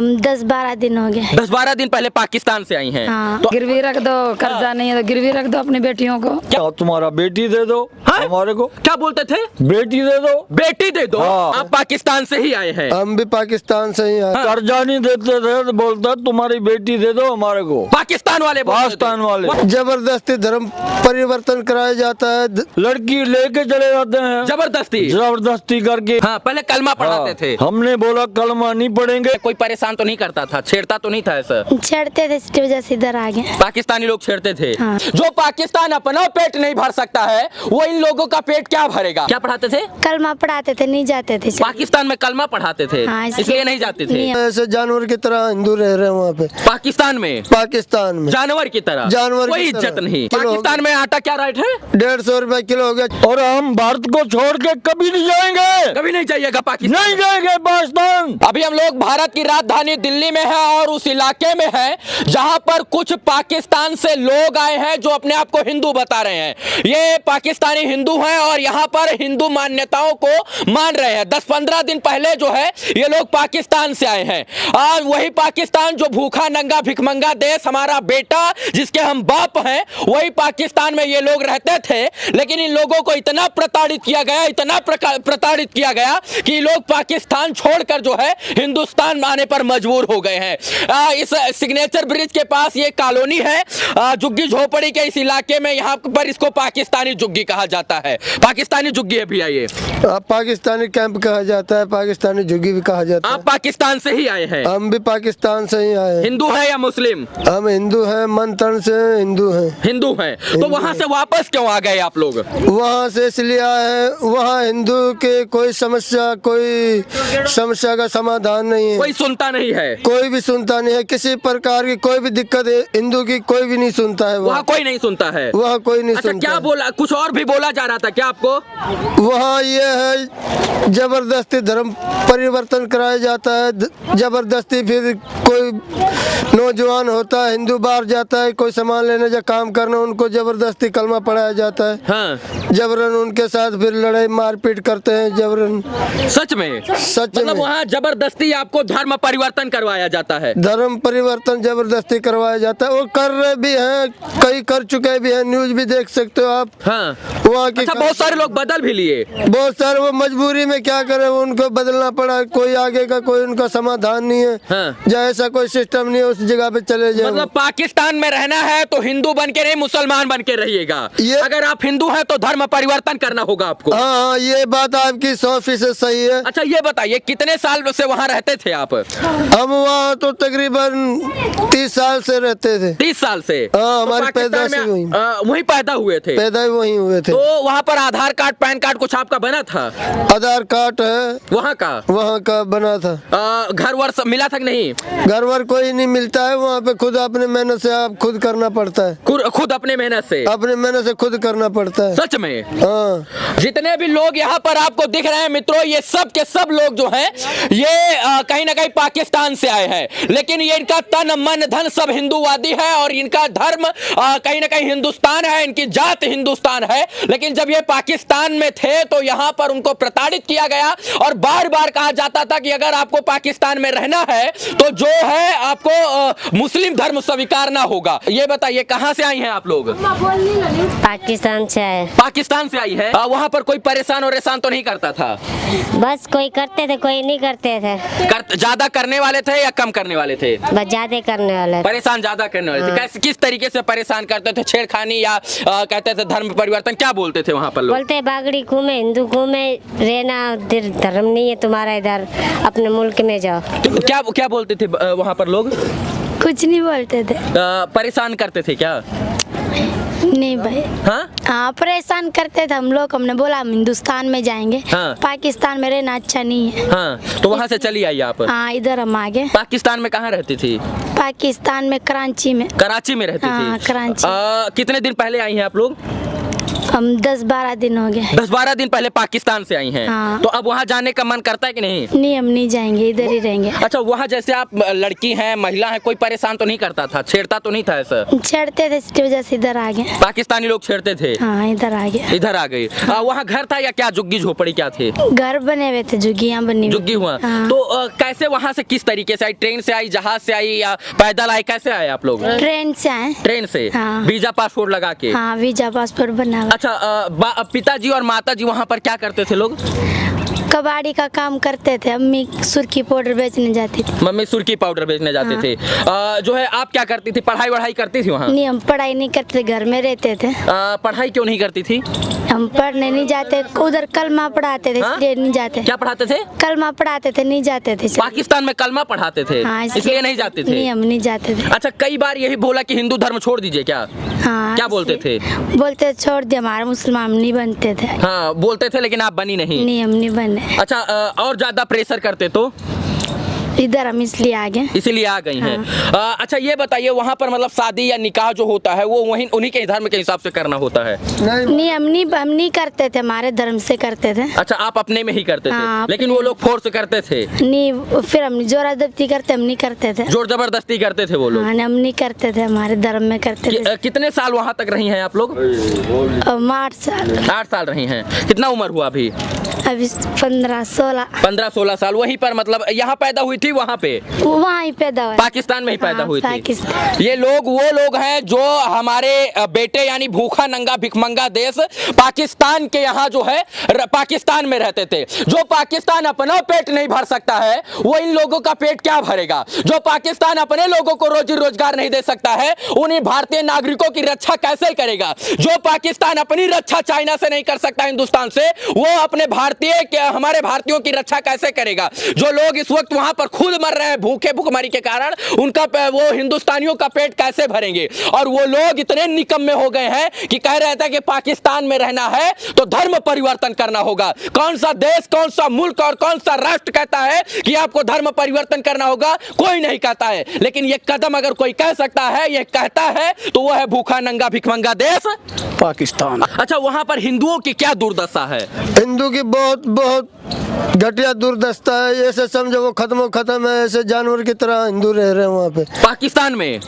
हम 10-12 दिन हो गए। 10-12 दिन पहले पाकिस्तान से आई हैं। हाँ। तो गिरवी रख दो, कर्जा नहीं है तो गिरवी रख दो अपनी बेटियों को। क्या तुम्हारा बेटी दे दो हमारे को? क्या बोलते थे? बेटी दे दो। बेटी दे दो। हाँ। आप पाकिस्तान से ही आए हैं? हम भी पाकिस्तान से ही हैं। कर्जा नहीं देते थे तो बोलता तुम्हारी बेटी दे दो हमारे को। पाकिस्तान वाले बोलते थे। पाकिस्तान वाले जबरदस्ती धर्म परिवर्तन कराया जाता है, लड़की लेके चले जाते हैं जबरदस्ती करके। हाँ, पहले कलमा पढ़ाते थे। हमने बोला कलमा नहीं पढ़ेंगे। कोई परेशान तो नहीं करता था, छेड़ता तो नहीं था ऐसा? छेड़ते थे, इसकी वजह से इधर आ गए। पाकिस्तानी लोग छेड़ते थे। हाँ। जो पाकिस्तान अपना पेट नहीं भर सकता है वो इन लोगों का पेट क्या भरेगा? क्या पढ़ाते थे? कलमा पढ़ाते थे, नहीं जाते थे। पाकिस्तान में कलमा पढ़ाते थे। हाँ, इसलिए नहीं जाते थे। ऐसे जानवर की तरह हिंदू रह रहे हैं वहाँ पे पाकिस्तान में जानवर की तरह कोई इज्जत नहीं। पाकिस्तान में आटा क्या रेट है? 150 रुपए किलो हो गया। और हम भारत को छोड़ के कभी नहीं जाएंगे। कभी नहीं जाइएगा पाकिस्तान? नहीं जाएंगे पाकिस्तान। अभी हम लोग भारत की राजधानी दिल्ली में है और उस इलाके में है जहां पर कुछ पाकिस्तान से लोग आए हैं जो अपने आप को हिंदू बता रहे हैं। ये पाकिस्तानी हिंदू हैं और यहाँ पर हिंदू मान्यताओं को मान रहे हैं। 10-15 दिन पहले जो है ये लोग पाकिस्तान से आए हैं और वही पाकिस्तान जो भूखा नंगा भिखमंगा देश, हमारा बेटा जिसके हम बाप हैं, वही पाकिस्तान में ये लोग रहते थे। लेकिन इन लोगों को इतना प्रताड़ित किया गया, इतना प्रताड़ित किया गया कि लोग पाकिस्तान छोड़कर जो है हिंदुस्तान आने पर मजबूर हो गए हैं। इस सिग्नेचर ब्रिज के पास ये कॉलोनी है झुग्गी झोपड़ी के इस इलाके में, यहाँ पर इसको पाकिस्तानी झुग्गी कहा जाता है। पाकिस्तानी झुग्गी है भैया ये? पाकिस्तानी कैंप कहा जाता है, पाकिस्तानी झुग्गी भी कहा जाता है। आप पाकिस्तान से ही आए हैं? हम भी पाकिस्तान से ही आए हैं। हिंदू है या मुस्लिम? हम हिंदू हैं, मन तन से हिंदू हैं। हिंदू हैं। तो वहाँ से वापस क्यों आ गए आप लोग? वहाँ से इसलिए आए हैं, वहाँ हिंदू के कोई समस्या का समाधान नहीं है। कोई सुनता नहीं है? कोई भी सुनता नहीं है। किसी प्रकार की कोई भी दिक्कत है हिंदू की कोई भी नहीं सुनता है। वहाँ कोई नहीं सुनता है? वहाँ कोई नहीं अच्छा, सुनता। क्या बोला? कुछ और भी बोला जा रहा था क्या आपको? वहाँ ये है जबरदस्ती धर्म परिवर्तन कराया जाता है। जबरदस्ती फिर कोई नौजवान होता है हिंदू बाहर जाता है, कोई सामान लेने या काम करना, उनको जबरदस्ती कलमा पढ़ाया जाता है। हाँ। जबरन उनके साथ फिर लड़ाई मारपीट करते हैं जबरन। सच में? सच मतलब में वहाँ जबरदस्ती आपको धर्म परिवर्तन करवाया जाता है? धर्म परिवर्तन जबरदस्ती करवाया जाता है। वो कर रहे भी हैं, कई कर चुके भी हैं, न्यूज भी देख सकते हो आप। हाँ। वहाँ की अच्छा, बहुत सारे लोग बदल भी लिए? बहुत सारे, वो मजबूरी में क्या करे, वो उनको बदलना पड़ा। कोई आगे का कोई उनका समाधान नहीं है। हाँ। जैसा कोई सिस्टम नहीं है उस जगह पे चले जाए। मतलब पाकिस्तान में रहना है तो हिंदू बन के नहीं, मुसलमान बन के रहिएगा। अगर आप हिंदू हैं तो धर्म परिवर्तन करना होगा आपको। हाँ, ये बात आपकी 100% सही है। अच्छा, ये बताइए कितने साल से वहाँ रहते थे आप? हम वहाँ तो तकरीबन 30 साल से रहते थे। 30 साल से? हाँ, हमारी पैदाइश वहीं पैदा हुए थे? पैदा वहीं हुए थे। तो वहाँ पर आधार कार्ड पैन कार्ड कुछ आपका बना था? आधार कार्ड है वहाँ का बना था। घर वर सब मिला था कि नहीं? घर वर कोई नहीं मिलता है वहाँ पे, खुद अपने मेहनत से आप खुद करना पड़ता है। खुद अपने मेहनत से खुद करना पड़ता है। सच में? हाँ। जितने भी लोग यहाँ पर आपको दिख रहे हैं मित्रों, ये सब के सब लोग जो हैं ये कहीं ना कहीं पाकिस्तान से आए हैं। लेकिन ये इनका तन मन धन सब हिंदूवादी है और इनका धर्म कहीं ना कहीं हिंदुस्तान है, इनकी जात हिंदुस्तान है। लेकिन जब ये पाकिस्तान में थे तो यहाँ पर उनको प्रताड़ित किया गया और बार बार कहा जाता था कि अगर आपको पाकिस्तान में रहना है तो जो है आपको मुस्लिम धर्म स्वीकारना होगा। ये बताइए कहाँ से आई हैं आप लोग? पाकिस्तान से आए। पाकिस्तान से आई है। वहाँ पर कोई परेशान और तो नहीं करता था? बस कोई करते थे कोई नहीं करते थे। ज्यादा करने वाले थे या कम करने वाले थे? बस ज्यादा करने वाले। परेशान ज्यादा करने वाले थे। किस तरीके से परेशान करते थे? छेड़खानी या कहते थे धर्म परिवर्तन? क्या बोलते थे वहाँ पर लोग? बोलते बागड़ी घूमे हिंदू घूमे रहना, धर्म नहीं है तुम्हारा, इधर अपने मुल्क में जाओ। तो क्या बोलते थे वहाँ पर लोग? कुछ नहीं बोलते थे। परेशान करते थे क्या? नहीं भाई। हाँ, परेशान करते थे हम लोग। हमने बोला हम हिंदुस्तान में जाएंगे। हाँ। पाकिस्तान में रहना अच्छा नहीं है। हाँ, तो वहाँ से चली आई आप? हाँ, इधर हम आ गए। पाकिस्तान में कहाँ रहती थी? पाकिस्तान में कराची में। कराची में रहती थी? कराची। कितने दिन पहले आई हैं आप लोग? हम 10-12 दिन हो गए। 10-12 दिन पहले पाकिस्तान से आई हैं। हाँ। तो अब वहाँ जाने का मन करता है कि नहीं? नहीं, हम नहीं जाएंगे, इधर ही रहेंगे। अच्छा, वहाँ जैसे आप लड़की हैं, महिला हैं, कोई परेशान तो नहीं करता था, छेड़ता तो नहीं था ऐसा? छेड़ते थे, इसकी वजह से इधर आ गए। पाकिस्तानी लोग छेड़ते थे? हाँ, इधर आ गए। इधर आ गए। वहाँ घर था या क्या, झुग्गी झोपड़ी क्या थे? घर बने हुए थे, झुग्गियाँ बनी हुई। झुग्गी हुआ। हाँ। तो कैसे वहाँ से, किस तरीके से आई? ट्रेन से आई, जहाज से आई या पैदल आई, कैसे आए आप लोग? ट्रेन से आए। ट्रेन से? हाँ। वीजा पासपोर्ट लगा के? हाँ, वीजा पासपोर्ट बना हुआ। अच्छा, पिताजी और माताजी वहाँ पर क्या करते थे लोग? कबाड़ी का काम करते थे, अम्मी सुर्खी पाउडर बेचने जाती थी। मम्मी सुर्खी पाउडर बेचने जाते हाँ। थे। जो है, आप क्या करती थी? पढ़ाई वढ़ाई करती थी वहाँ? नहीं, हम पढ़ाई नहीं करते थे, घर में रहते थे। पढ़ाई क्यों नहीं करती थी? हम पढ़ने नहीं जाते, उधर कलमा पढ़ाते थे, हाँ? इसलिए नहीं जाते। क्या पढ़ाते थे? कलमा पढ़ाते थे, नहीं जाते थे। पाकिस्तान में कलमा पढ़ाते थे? हाँ, इसलिए नहीं जाते थे? नहीं, हम नहीं जाते थे। अच्छा, कई बार यही बोला कि हिंदू धर्म छोड़ दीजिए क्या? हाँ, क्या बोलते थे? बोलते छोड़ दिया, हमारे मुसलमान नहीं बनते थे। हाँ, बोलते थे, लेकिन आप बनी नहीं? नहीं, हम नहीं बने। अच्छा, और ज्यादा प्रेशर करते तो? इधर हम इसलिए आ गए। इसीलिए आ गई हैं। अच्छा, ये बताइए, वहाँ पर मतलब शादी या निकाह जो होता है वो वहीं उन्हीं के धर्म के हिसाब से करना होता है? नहीं, हम नहीं करते थे, हमारे धर्म से करते थे। अच्छा, आप अपने में ही करते थे? हाँ, लेकिन वो लोग फोर्स करते थे? नहीं, फिर हम जोर जबरदस्ती करते, हम नहीं करते थे। जोर जबरदस्ती करते थे वो लोग? हाँ, हम नहीं करते थे, हमारे धर्म में करते थे। कितने साल वहाँ तक रही हैं आप लोग? 8 साल। 8 साल रही हैं। कितना उम्र हुआ अभी? अभी 15-16। 15-16 साल। वहीं पर मतलब यहाँ पैदा हुई थी? वहाँ पे वहाँ ही पैदा हुआ, पाकिस्तान में ही पैदा हाँ, हुई थी? पाकिस्तान। ये लोग वो लोग हैं जो हमारे बेटे यानी भूखा नंगा भिखमंगा देश पाकिस्तान के यहाँ जो है पाकिस्तान में रहते थे। जो पाकिस्तान अपना पेट नहीं भर सकता है, वो इन लोगों का पेट क्या भरेगा? जो पाकिस्तान अपने लोगों को रोजी रोजगार नहीं दे सकता है, उन्हीं भारतीय नागरिकों की रक्षा कैसे करेगा? जो पाकिस्तान अपनी रक्षा चाइना से नहीं कर सकता, हिंदुस्तान से, वो अपने हमारे भारतीयों की रक्षा कैसे करेगा? जो लोग इस वक्त वहां पर खुद मर रहे हैं भूखे भुखमरी के कारण, उनका वो हिंदुस्तानियों का पेट कैसे भरेंगे? और वो लोग इतने निकम्मे हो गए हैं कि कह रहे थे कि पाकिस्तान में रहना है तो धर्म परिवर्तन करना होगा। कौन सा देश, कौन सा मुल्क और कौन सा राष्ट्र कहता है कि आपको धर्म परिवर्तन करना होगा? कोई नहीं कहता है। लेकिन ये कदम अगर कोई कह सकता है, ये कहता है, तो वो है भूखा नंगा भिखमंगा देश पाकिस्तान। अच्छा, वहां पर हिंदुओं की क्या दुर्दशा है? हिंदू की बहुत बहुत घटिया दुर्दशा है। ऐसे समझो वो खत्म है, ऐसे जानवर की तरह हिंदू रह रहे हैं वहाँ पे पाकिस्तान में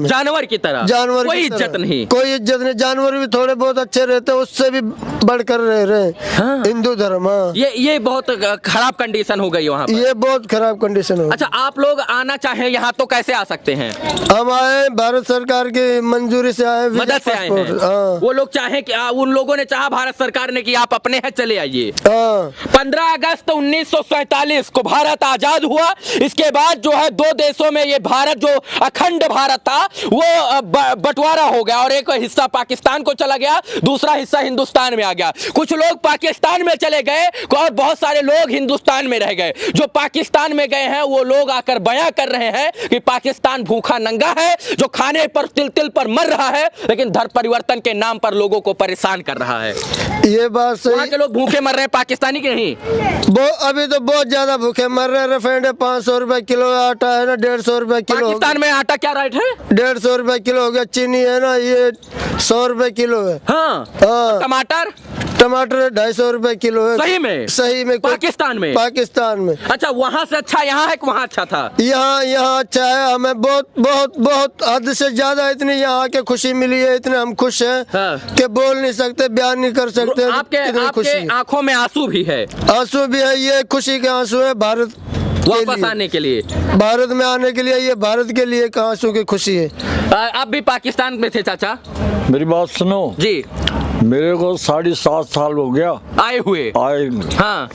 जानवर की तरह, जानवर कोई की इज्जत तरह। नहीं, कोई इज्जत नहीं। जानवर भी थोड़े बहुत अच्छे रहते हैं, उससे भी बढ़कर रह रहे हैं। हाँ। हिंदू धर्म। हाँ, ये बहुत खराब कंडीशन हो गई वहाँ पर। ये बहुत खराब कंडीशन हो। अच्छा, आप लोग आना चाहें यहाँ तो कैसे आ सकते हैं? हम आए भारत सरकार की मंजूरी से आए, वीजा मदद से आए हैं। पासपोर्ट। हाँ। वो लोग चाहे कि उन लोगों ने चाहा, भारत सरकार ने कि आप अपने हैं, चले आइए। हाँ। 15 अगस्त 1947 को भारत आजाद हुआ। इसके बाद जो है दो देशों में ये भारत जो अखंड भारत था वो बंटवारा हो गया और एक हिस्सा पाकिस्तान को चला गया, दूसरा हिस्सा हिंदुस्तान में आ गया। कुछ लोग पाकिस्तान में चले गए और बहुत सारे लोग हिंदुस्तान में रह गए। जो पाकिस्तान में गए हैं वो लोग आकर बयां कर रहे हैं कि पाकिस्तान भूखा नंगा है, जो खाने पर तिल तिल पर मर रहा है, लेकिन धर्म परिवर्तन के नाम पर लोगों को परेशान कर रहा है। ये बात सही। वहाँ के लोग भूखे मर रहे हैं, पाकिस्तानी के नहीं। अभी तो बहुत ज्यादा भूखे मर रहे हैं। रिफाइंड 500 रुपए किलो, आटा है ना 150 रुपए किलो। पाकिस्तान में आटा क्या रेट है? 150 रुपए किलो हो गया। चीनी है ना, ये 100 रुपए किलो है। हाँ। हाँ। टमाटर 250 रुपए किलो है। सही में पाकिस्तान में। अच्छा, वहाँ से अच्छा यहाँ है कि वहाँ अच्छा था? यहाँ अच्छा है। हमें बहुत बहुत बहुत हद से ज्यादा इतनी यहाँ आके खुशी मिली है, इतने हम खुश हैं। हाँ। कि बोल नहीं सकते, बयान नहीं कर सकते। आपके आंखों में आंसू भी है? आंसू भी है। ये खुशी के आंसू है भारत वापस आने के लिए, भारत में आने के लिए। ये भारत के लिए आंसू की खुशी है। आप भी पाकिस्तान में थे चाचा? मेरी बात सुनो जी। मेरे को 7.5 साल हो गया आए। हाँ।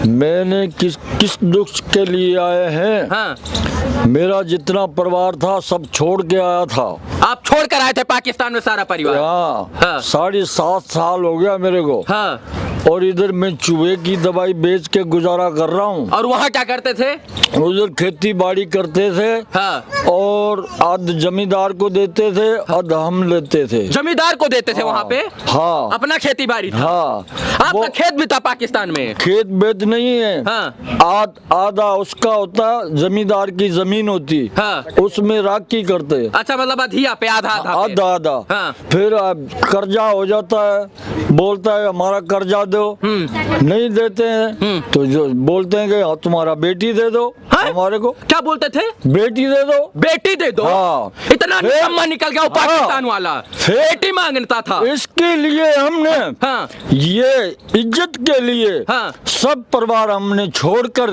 मैंने किस दुख के लिए आए हैं? हाँ। मेरा जितना परिवार था सब छोड़ के आया था। आप छोड़ कर आए थे पाकिस्तान में सारा परिवार? हाँ। 7.5 साल हो गया मेरे को। हाँ। और इधर मैं चूहे की दवाई बेच के गुजारा कर रहा हूँ। और वहाँ क्या करते थे? उधर खेती बाड़ी करते थे। हाँ। और आध जमींदार को देते थे, आध हम लेते थे। जमींदार को देते थे? हाँ। वहाँ पे? हाँ। अपना खेती बाड़ी था? हाँ। आपका खेत भी था पाकिस्तान में? खेत बेचने नहीं है। हाँ। आधा उसका होता, जमींदार की जमीन होती। हाँ। उसमें राखी करते। अच्छा, मतलब अधिया पे आधा आधा आधा। हाँ। फिर कर्जा हो जाता है, बोलता है हमारा कर्जा दो, नहीं देते हैं तो जो बोलते हैं कि हाँ, तुम्हारा बेटी दे दो। हमारे को क्या बोलते थे? बेटी दे दो, बेटी दे दो। हाँ। इतना निकम्मा निकल गया वो पाकिस्तान वाला, बेटी मांगता था। इसके लिए हमने हाँ। ये इज्जत के लिए हाँ। सब परिवार हमने छोड़कर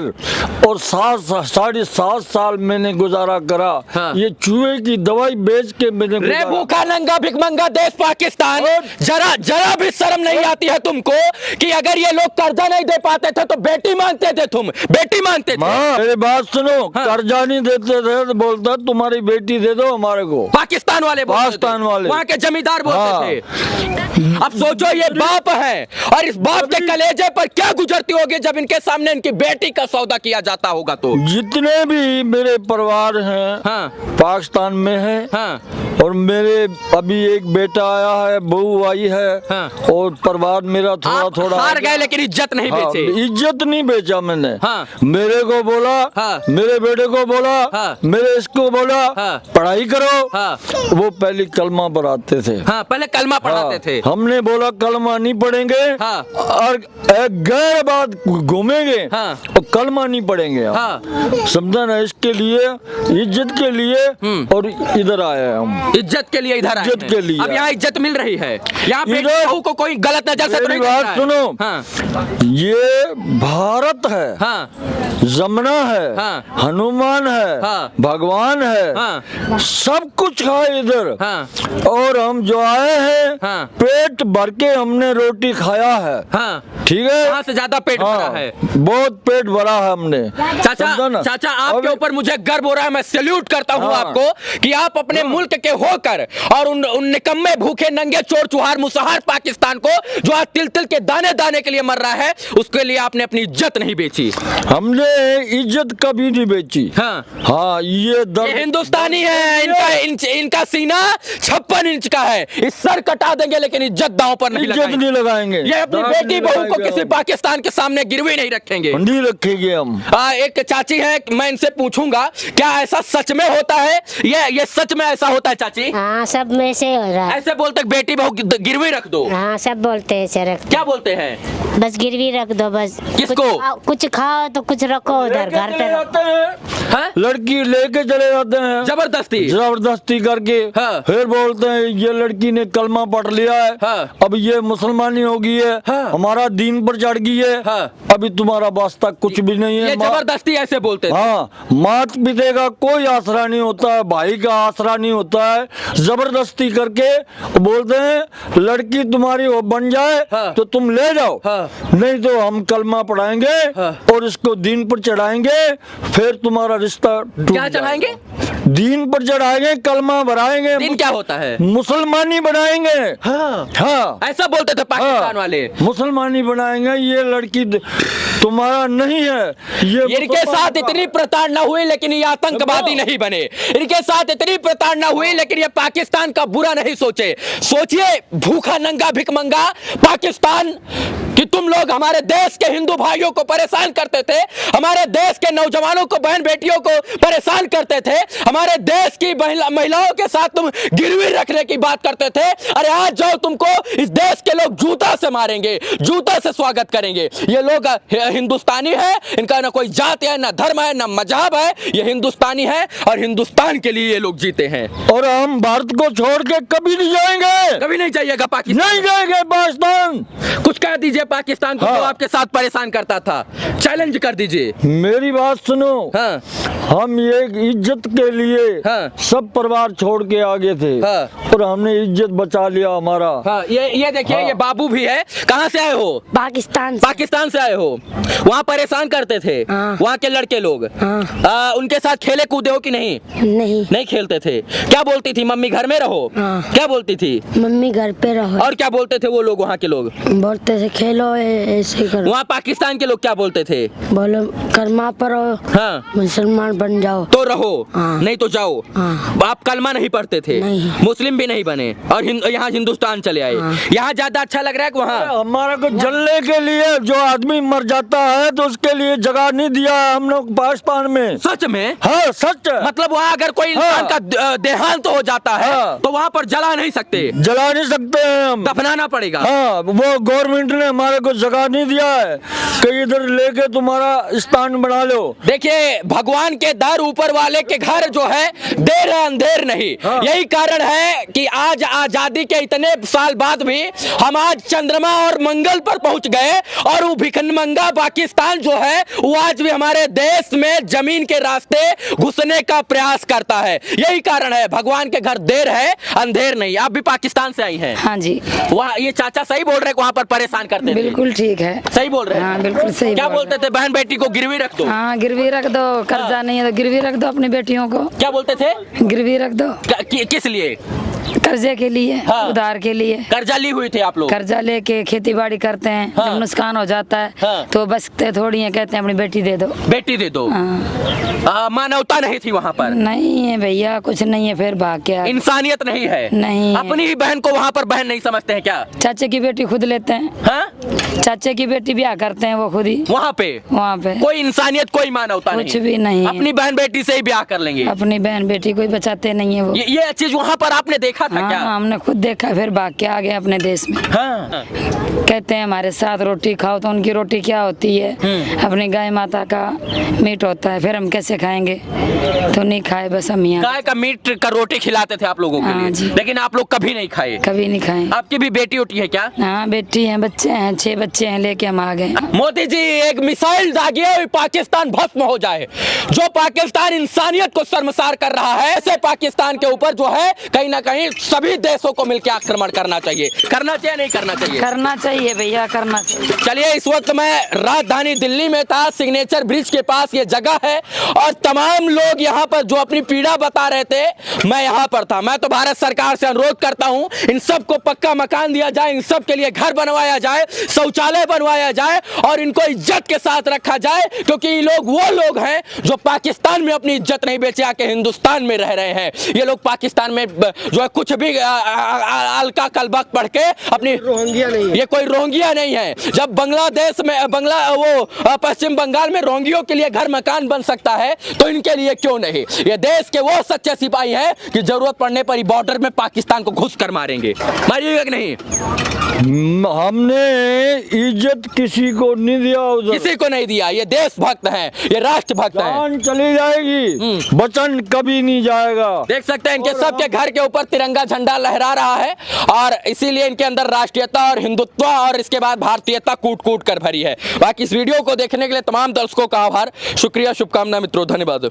और 7.5 साल मैंने गुजारा करा। हाँ। ये चूहे की दवाई बेच के मैंने रे गुजारा। भूखा नंगा भिखमंगा देश पाकिस्तान, जरा जरा भी शर्म नहीं आती है तुमको कि अगर ये लोग कर्जा नहीं दे पाते थे तो बेटी मांगते थे, तुम बेटी मांगते थे। मेरी बात सुनो, हाँ। कर्जा नहीं देते थे तो बोलता तुम्हारी बेटी दे दो हमारे को। पाकिस्तान वाले वहाँ के जमींदार बोलते हाँ। थे। अब सोचो ये बाप है और इस बाप के कलेजे पर क्या गुजरती होगी जब इनके सामने इनकी बेटी का सौदा किया जाता होगा। तो जितने भी मेरे परिवार हैं हाँ। पाकिस्तान में हैं। हाँ। और मेरे अभी एक बेटा आया है, बहू आई है। हाँ। और परिवार मेरा थोड़ा हार गए लेकिन इज्जत नहीं हाँ, बेचे। इज्जत नहीं बेचा मैंने। हाँ। मेरे को बोला, हाँ। मेरे बेटे को बोला, हाँ। मेरे इसको बोला, हाँ। पढ़ाई करो। हाँ। वो पहले कलमा पढ़ाते थे। हाँ, पहले कलमा पढ़ाते थे। हमने बोला कलमा नहीं पढ़ेंगे। हाँ। और गैर बात घूमेंगे। हाँ। और कलमा नहीं पढ़ेंगे हम। हाँ। समझा ना, इसके लिए इज्जत के लिए और इधर आए हैं हम। इज्जत के लिए इधर आए इज्जत हैं। के लिए। अब यहाँ इज्जत मिल रही है, यहाँ पे इधर- बहू को कोई गलत नजर से तो मेरी नहीं देख बात रहा है। सुनो। हाँ। ये भारत है। हाँ। जमुना है। हाँ। हनुमान है। हाँ। भगवान है। हाँ। सब कुछ है इधर। हाँ। और हम जो आए हैं हाँ। पेट भर के हमने रोटी खाया है। हाँ। ठीक है, यहाँ से ज्यादा पेट भरा है। बहुत पेट भरा है हमने। समझा ना? चाचा आपके अभी- ऊपर मुझे गर्व हो रहा है, मैं सैल्यूट करता हूँ हाँ। आपको कि आप अपने मुल्क के होकर और उन निकम्मे भूखे नंगे चोर चुहार मुसहार पाकिस्तान को जो आज तिल तिल के दाने दाने के लिए मर रहा है उसके लिए आपने अपनी इज्जत नहीं बेची। हमने इज्जत कभी नहीं बेची। हाँ। हाँ, ये हिंदुस्तानी है, इनका सीना 56 इंच का है, इस सर कटा देंगे लेकिन इज्जत दांव पर नहीं इज्जत नहीं लगाएंगे। ये अपनी दांव बेटी नहीं बहू को लगाएंगे किसी हम। पाकिस्तान के सामने गिरवी नहीं रखेंगे। नहीं रखेंगे हम। एक चाची है, मैं इनसे पूछूंगा क्या ऐसा सच में होता है? ये सच में ऐसा होता है चाची? हाँ, सब में से हो रहा है। ऐसे बोलते बेटी बहू गिरवी रख दो? हाँ, सब बोलते हैं सर। क्या बोलते हैं? बस गिरवी रख दो बस। किसको? कुछ खाओ तो कुछ रखो उधर घर पे। हाँ? लड़की लेके चले जाते हैं जबरदस्ती जबरदस्ती करके। हाँ। फिर बोलते हैं ये लड़की ने कलमा पढ़ लिया है। हाँ। अब ये मुसलमानी हो गई है। हाँ। हमारा दीन पर चढ़ गई है। हाँ। अभी तुम्हारा वास्ता कुछ भी नहीं है। ये जबरदस्ती ऐसे बोलते थे। हाँ, मात पिता का कोई आसरा नहीं होता है, भाई का आसरा नहीं होता है। जबरदस्ती करके बोलते हैं लड़की तुम्हारी वो बन जाए हाँ। तो तुम ले जाओ। हाँ। नहीं तो हम कलमा पढ़ाएंगे हाँ। और इसको दीन पर चढ़ाएंगे, फिर तुम्हारा रिश्ता टूट क्या चढ़ाएंगे? जाएगा। दीन पर चढ़ाएंगे, कलमा भराएंगे। दिन क्या होता है? मुसलमानी बनाएंगे। हाँ। हाँ, ऐसा बोलते थे पाकिस्तान वाले। मुसलमानी बनाएंगे। ये लड़की तुम्हारा नहीं है। ये इनके साथ इतनी प्रताड़ना हुई लेकिन ये आतंकवादी नहीं बने। इनके साथ इतनी प्रताड़ना हुई लेकिन ये पाकिस्तान का बुरा नहीं सोचे। सोचिए भूखा नंगा भिखमंगा पाकिस्तान कि तुम लोग हमारे देश के हिंदू भाइयों को परेशान करते थे, हमारे देश के नौजवानों को, बहन बेटियों को परेशान करते थे, हमारे देश की महिलाओं के साथ तुम गिरवी रखने की बात करते थे। अरे आज जाओ, तुमको इस देश के लोग जूता से मारेंगे, जूता से स्वागत करेंगे। ये लोग हिंदुस्तानी है, इनका ना कोई जात है, ना धर्म है, ना मजहब है। ये हिंदुस्तानी है और हिंदुस्तान के लिए ये लोग जीते हैं। और हम भारत को छोड़ के कभी नहीं जाएंगे। कभी नहीं जाइएगा पाकिस्तान। नहीं जाएंगे पाकिस्तान। कुछ कह दीजिए पाकिस्तान को हाँ। जो आपके साथ परेशान करता था, चैलेंज कर दीजिए। मेरी बात सुनो। हाँ। हम ये इज्जत के लिए हाँ। सब परिवार छोड़ के आगे थे। हाँ। और हमने इज्जत बचा लिया हमारा। हाँ, ये देखिए। हाँ। ये बाबू भी है। कहाँ से आए हो? पाकिस्तान से। पाकिस्तान से आए हो। वहाँ परेशान करते थे हाँ। वहाँ के लड़के लोग। हाँ। उनके साथ खेले कूदे हो कि नहीं? नहीं, नहीं खेलते थे। क्या बोलती थी मम्मी घर में रहो? हाँ। क्या बोलती थी? मम्मी घर पे रहो। और क्या बोलते थे वो लोग वहाँ के लोग? बोलते थे खेलो ऐसे करो। वहाँ पाकिस्तान के लोग क्या बोलते थे? बोलो कलमा पढ़ो, हाँ। मुसलमान बन जाओ। तो रहो, हाँ। नहीं तो जाओ। हाँ। आप कलमा नहीं पढ़ते थे? नहीं। मुस्लिम भी नहीं बने और यहाँ हिंदुस्तान चले आए। हाँ। यहाँ ज्यादा अच्छा लग रहा है कि वहाँ? हमारा को जलने के लिए जो आदमी मर जाता रहता है तो उसके लिए जगह नहीं दिया है हम लोग पाकिस्तान में। सच में? हाँ सच है। मतलब वहाँ अगर कोई इंसान का देहांत हो जाता है तो वहाँ पर जला नहीं सकते, जला नहीं सकते हैं हम, दफनाना पड़ेगा। हाँ, वो गवर्नमेंट ने हमारे को जगह नहीं दिया है कि इधर लेके तुम्हारा स्थान बना लो। देखिए, भगवान के दर, ऊपर वाले के घर जो है, देर है अंधेर नहीं। हाँ। यही कारण है कि आज आजादी के इतने साल बाद भी हम आज चंद्रमा और मंगल पर पहुंच गए, और वो भिखमंगा पाकिस्तान जो है वो आज भी हमारे देश में जमीन के रास्ते घुसने का प्रयास करता है। यही कारण है, भगवान के घर देर है अंधेर नहीं। आप भी पाकिस्तान से आई हैं? हाँ जी। वहाँ ये चाचा सही बोल रहे हैं, वहाँ पर परेशान करते थे? बिल्कुल ठीक है, सही बोल रहे हैं। हाँ बिल्कुल सही। क्या बोलते थे? बहन बेटी को गिरवी रख दो। हाँ गिरवी रख दो, कर्जा नहीं है तो गिरवी रख दो अपनी बेटियों को। क्या बोलते थे? गिरवी रख दो। किस लिए? कर्जे के लिए, हाँ। उधार के लिए। कर्जा ली हुई थे आप लोग? कर्जा लेके खेती बाड़ी करते हैं, हाँ। जब नुकसान हो जाता है हाँ। तो बचते थोड़ी है, कहते हैं अपनी बेटी दे दो। बेटी दे दो। हाँ। मानवता नहीं थी वहाँ पर? नहीं है भैया, कुछ नहीं है, फिर भाग के इंसानियत नहीं है? नहीं है। अपनी ही बहन को वहाँ पर बहन नहीं समझते हैं क्या? चाचे की बेटी खुद लेते हैं। हाँ? चाचे की बेटी ब्याह करते हैं वो खुद ही वहाँ पे कोई इंसानियत, कोई मानवता नहीं? कुछ भी नहीं है। अपनी बहन बेटी से ही ब्याह कर लेंगे? अपनी बहन बेटी कोई बचाते नहीं है वो। ये चीज वहाँ पर आपने देखा था क्या? हाँ, हमने खुद देखा, फिर भाग के आ गए अपने देश में। हाँ। कहते हैं हमारे साथ रोटी खाओ, तो उनकी रोटी क्या होती है? अपनी गाय माता का मीट होता है, फिर हम कैसे खाएंगे? तो नहीं खाए बस हम यहाँ। गाय का मीट का रोटी खिलाते थे आप लोगों के हाँ लिए, जी। लेकिन आप लोग कभी नहीं खाए? कभी नहीं खाए। आपकी भी बेटी उठी है क्या? हाँ बेटी है, बच्चे हैं, 6 बच्चे हैं, लेके हम आ गए। मोदी जी, एक मिसाइल दागिए पाकिस्तान भस्म हो जाए। जो पाकिस्तान इंसानियत को शर्मसार कर रहा है, ऐसे पाकिस्तान के ऊपर जो है कहीं ना कहीं सभी देशों को मिलकर आक्रमण करना चाहिए। करना चाहिए नहीं करना चाहिए? करना चाहिए भैया, करना चाहिए। चलिए, इस वक्त मैं राजधानी दिल्ली में था, सिग्नेचर ब्रिज के पास ये जगह है, और तमाम लोग यहाँ पर जो अपनी पीड़ा बता रहे थे, मैं यहाँ पर था। मैं तो भारत सरकार से अनुरोध करता हूँ, इन सब को पक्का मकान दिया जाए, इन सब के लिए घर बनवाया जाए, शौचालय बनवाया जाए, और इनको इज्जत के साथ रखा जाए, क्योंकि ये लोग वो लोग हैं जो पाकिस्तान में अपनी इज्जत नहीं बेचे, आके हिंदुस्तान में रह रहे हैं। ये लोग पाकिस्तान में जो है कुछ भी अलका कलबक पढ़ के अपनी, रोहिंग्या नहीं है। ये कोई रोहिंग्या नहीं है। जब बांग्लादेश में पश्चिम बंगाल में रोहिंग्यों के लिए घर मकान बन सकता है, तो इनके लिए क्यों नहीं? ये देश के वो सच्चे सिपाही हैं कि जरूरत पड़ने पर ही बॉर्डर में पाकिस्तान को घुस कर मारेंगे। मारिएगा कि नहीं? हमने इज्जत किसी को नहीं दिया, उधर किसी को नहीं दिया। ये देशभक्त हैं, ये राष्ट्रभक्त हैं। जान चली जाएगी, वचन कभी नहीं जाएगा। देख सकते हैं इनके सबके घर के ऊपर तिरंगा झंडा लहरा रहा है, और इसीलिए इनके अंदर राष्ट्रीयता और हिंदुत्व और इसके बाद भारतीयता कूट कूट कर भरी है। बाकी इस वीडियो को देखने के लिए तमाम दर्शकों का आभार, शुक्रिया, शुभकामनाएं मित्रों, धन्यवाद।